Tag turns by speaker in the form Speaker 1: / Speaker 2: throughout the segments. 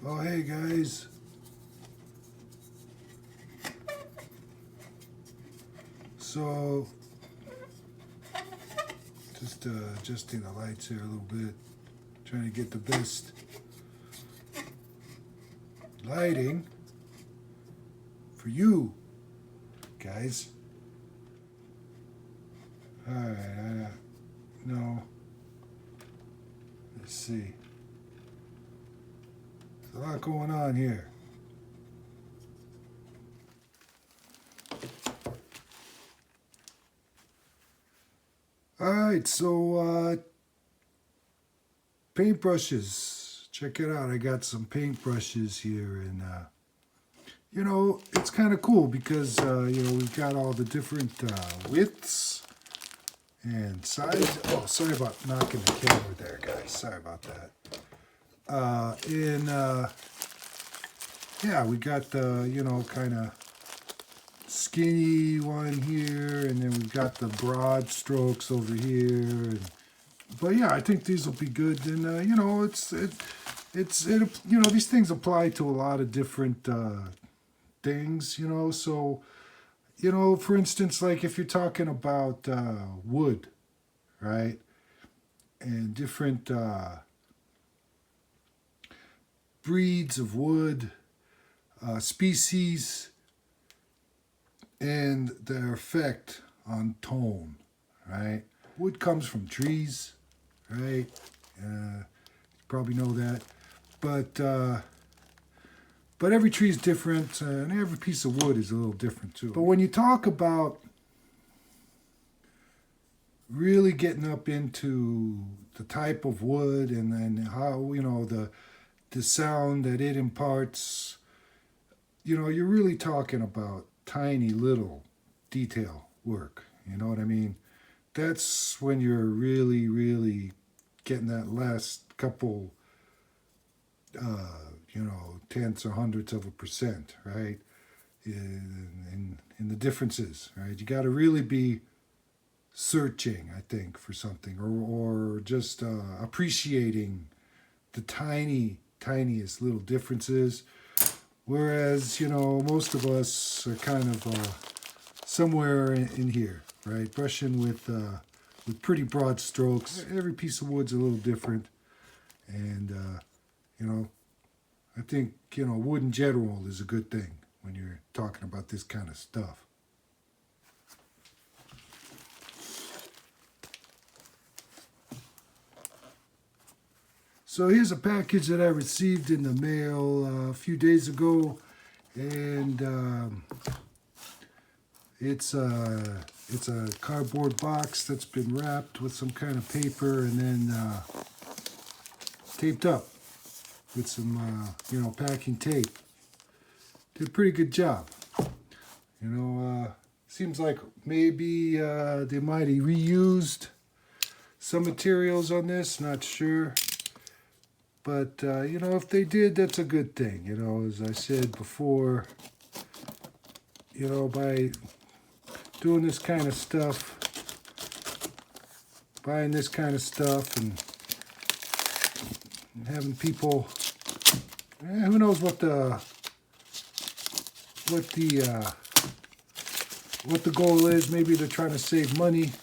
Speaker 1: Oh, hey guys. So, just adjusting the lights here a little bit. Trying to get the best lighting for you guys. Alright, no. Let's see. There's a lot going on here. Alright, so paintbrushes. Check it out. I got some paintbrushes here, and you know, it's kind of cool because you know, we've got all the different widths and size. Oh, sorry about knocking the camera there, guys. Sorry about that. Yeah, we got the, you know, kind of skinny one here, and then we've got the broad strokes over here. But yeah, I think these will be good. And you know, you know, these things apply to a lot of different things. You know, so you know, for instance, like if you're talking about wood, right, and different breeds of wood, species, and their effect on tone, right? Wood comes from trees, right? You probably know that, but every tree is different, and every piece of wood is a little different too. But when you talk about really getting up into the type of wood and then how, you know, the sound that it imparts, you know, you're really talking about tiny little detail work. You know what I mean? That's when you're really, really getting that last couple, you know, tenths or hundredths of a percent, right? In the differences, right? You got to really be searching, I think, for something, or just appreciating the tiniest little differences. Whereas, you know, most of us are kind of somewhere in here, right? Brushing with pretty broad strokes. Every piece of wood's a little different. And, you know, I think, you know, wood in general is a good thing when you're talking about this kind of stuff. So here's a package that I received in the mail a few days ago, and it's a cardboard box that's been wrapped with some kind of paper and then taped up with some you know, packing tape. Did a pretty good job. You know, seems like maybe they might have reused some materials on this. Not sure. But, you know, if they did, that's a good thing. You know, as I said before, you know, by doing this kind of stuff, buying this kind of stuff and having people, who knows what the goal is. Maybe they're trying to save money,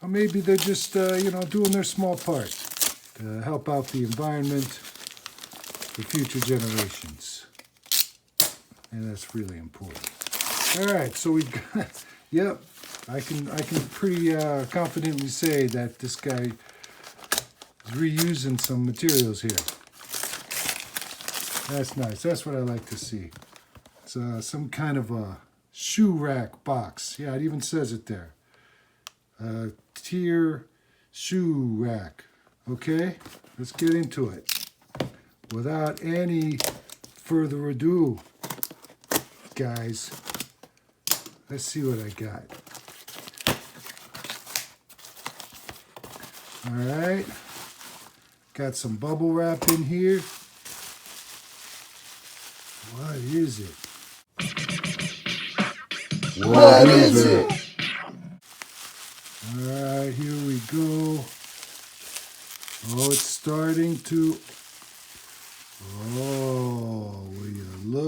Speaker 1: or maybe they're just, you know, doing their small part to help out the environment for future generations. And that's really important. All right, so we got, yep, I can pretty confidently say that this guy is reusing some materials here. That's nice. That's what I like to see. It's some kind of a shoe rack box. Yeah, it even says it there. Tier shoe rack. Okay, let's get into it. Without any further ado, guys, let's see what I got. All right, got some bubble wrap in here. What is it?
Speaker 2: What is it?
Speaker 1: All right, here we go. Oh, it's starting to...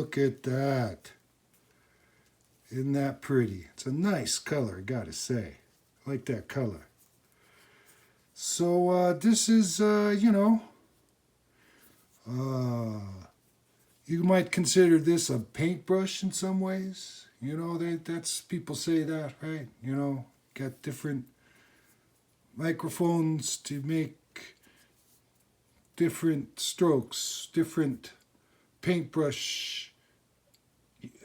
Speaker 1: Look at that. Isn't that pretty? It's a nice color, gotta say. I like that color. So this is, you might consider this a paintbrush in some ways. That's people say that, right? Got different microphones to make different strokes, different paintbrush.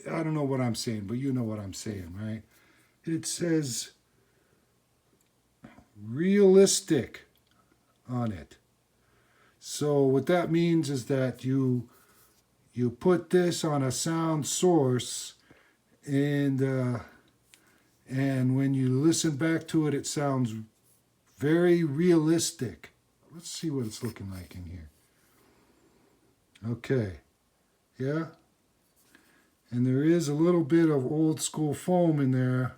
Speaker 1: I don't know what I'm saying, but you know what I'm saying, right? It says realistic on it. So what that means is that you put this on a sound source, and when you listen back to it, it sounds very realistic. Let's see what it's looking like in here. Okay, yeah. And there is a little bit of old school foam in there,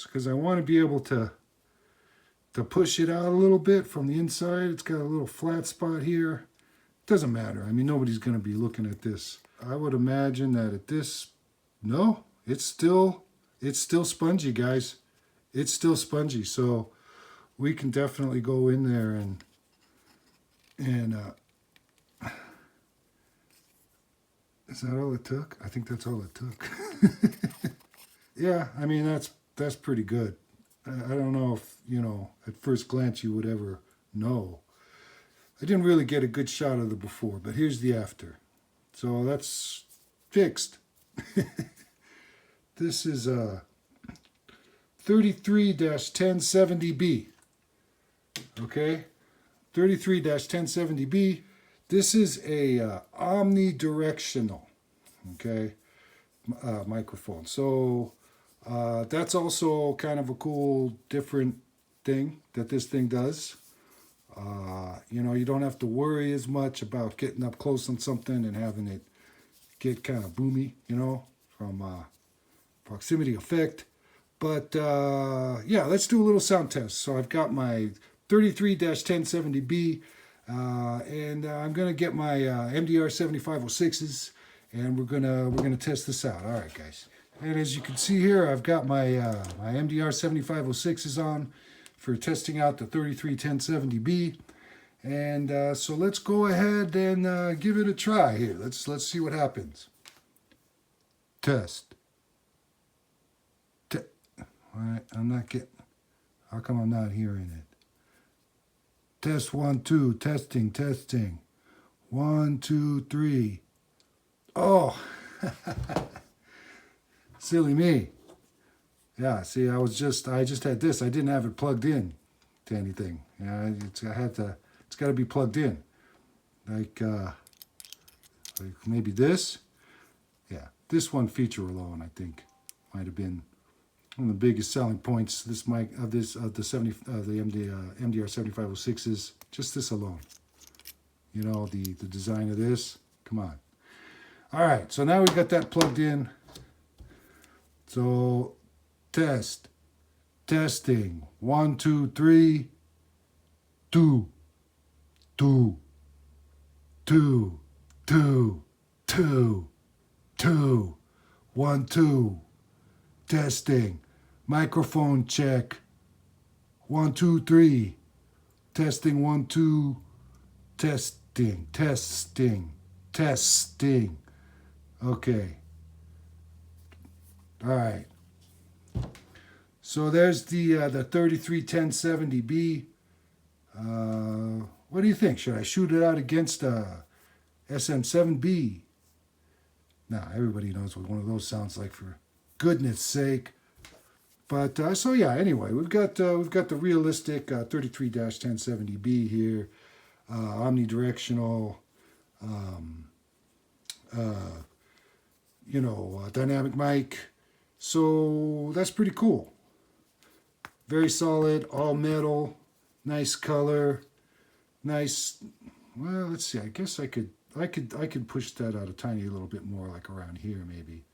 Speaker 1: because I want to be able to push it out a little bit from the inside. It's got a little flat spot here. Doesn't matter. I mean, nobody's going to be looking at this. I would imagine that at this, no, it's still spongy, guys. It's still spongy. So we can definitely go in there and is that all it took? I think that's all it took. Yeah, I mean, that's pretty good. I don't know if, at first glance you would ever know. I didn't really get a good shot of the before, but here's the after. So that's fixed. This is a 33-1070B. Okay? 33-1070B. This is a omnidirectional, okay, microphone. So that's also kind of a cool, different thing that this thing does. You don't have to worry as much about getting up close on something and having it get kind of boomy, from proximity effect. But yeah, let's do a little sound test. So I've got my 33-1070B. And I'm gonna get my MDR 7506s, and we're gonna test this out. All right, guys. And as you can see here, I've got my my MDR 7506s on for testing out the 33-1070B. And so let's go ahead and give it a try here. Let's see what happens. Test. All right, I'm not getting. How come I'm not hearing it? Test 1, 2, testing. 1, 2, 3. Oh, silly me. Yeah, see, I just had this. I didn't have it plugged in to anything. It's got to be plugged in. Like maybe this. Yeah, this one feature alone, I think, might have been one of the biggest selling points the MDR 7506 is just this alone. The design of this. Come on. All right, so now we've got that plugged in. So testing. 1, 2, 3. 2. 2. 2. 2. 2. 2. 1, 2. Testing. Microphone check. 1, 2, 3. Testing. 1, 2. Testing. Okay. All right. So there's the 33-1070B. What do you think? Should I shoot it out against SM7B? Nah, everybody knows what one of those sounds like, for goodness sake. But so yeah, anyway, we've got the realistic 33-1070B here, omnidirectional, dynamic mic. So that's pretty cool. Very solid, all metal, nice color, nice. Well, let's see. I guess I could push that out a tiny little bit more, like around here maybe.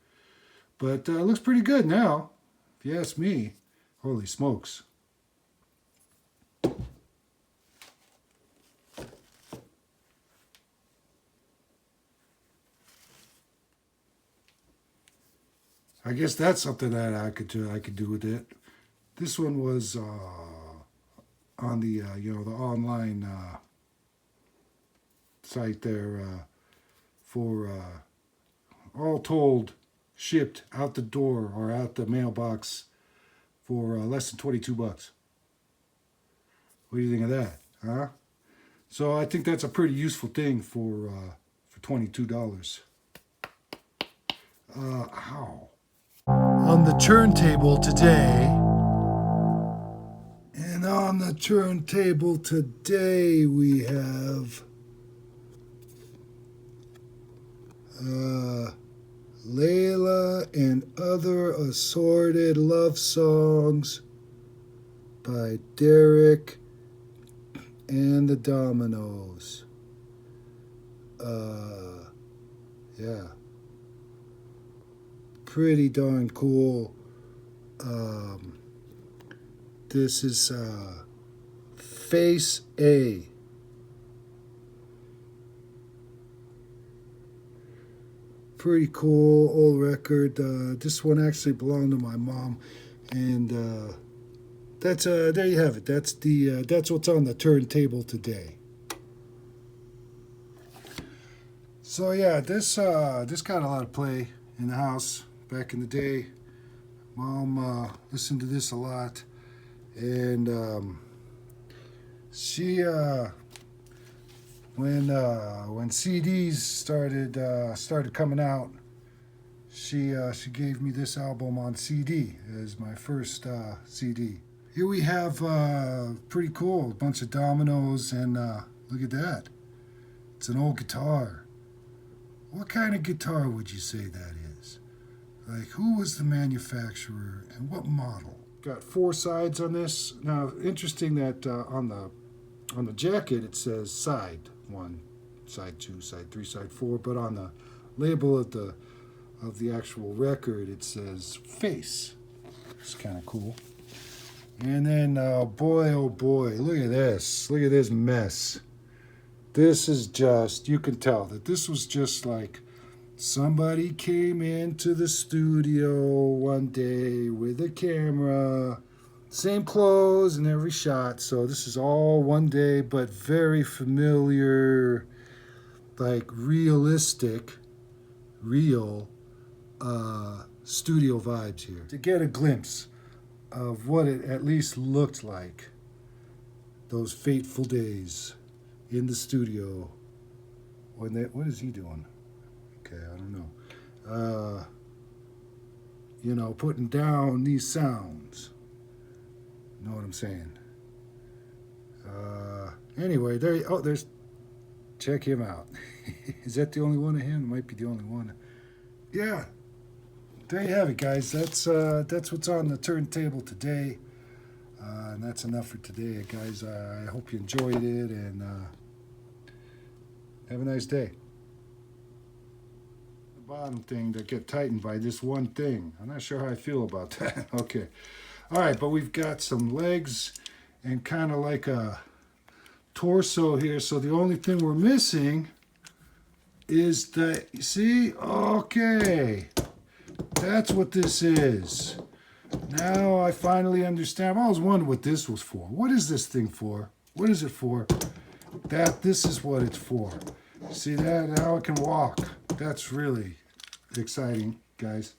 Speaker 1: But it looks pretty good now, if you ask me. Holy smokes. I guess that's something that I could do with it. This one was on the the online site there for all told, shipped out the door or out the mailbox for less than $22. What do you think of that, huh? So I think that's a pretty useful thing for $22. Ow. On the turntable today, and on the turntable today we have Layla and Other Assorted Love Songs by Derek and the Dominoes. Yeah. Pretty darn cool. This is Face A. Pretty cool old record. This one actually belonged to my mom, and that's there you have it. That's what's on the turntable today. So yeah, this got a lot of play in the house back in the day. Mom listened to this a lot, and she when CDs started coming out, she gave me this album on CD as my first CD. Here we have pretty cool, a bunch of dominoes, and look at that. It's an old guitar. What kind of guitar would you say that is? Like, who was the manufacturer and what model? Got 4 sides on this. Now, interesting that on the jacket it says side 1, side 2, side 3, side 4, but on the label of the actual record it says face. It's kind of cool. And then, boy, oh boy, look at this. Look at this mess. This is just, you can tell that this was just like somebody came into the studio one day with a camera, same clothes in every shot. So this is all one day, but very familiar, like realistic, real studio vibes here. To get a glimpse of what it at least looked like those fateful days in the studio when what is he doing? Okay, I don't know. Putting down these sounds. Know what I'm saying? Anyway, there's check him out. Is that the only one of him? It might be the only one. Yeah. There you have it, guys. That's what's on the turntable today. And that's enough for today, guys. I hope you enjoyed it, and have a nice day. The bottom thing that get tightened by this one thing. I'm not sure how I feel about that. Okay. All right, but we've got some legs and kind of like a torso here. So the only thing we're missing is the, you see? Okay. That's what this is. Now I finally understand. I always wondered what this was for. What is this thing for? What is it for? This is what it's for. See that? Now it can walk. That's really exciting, guys.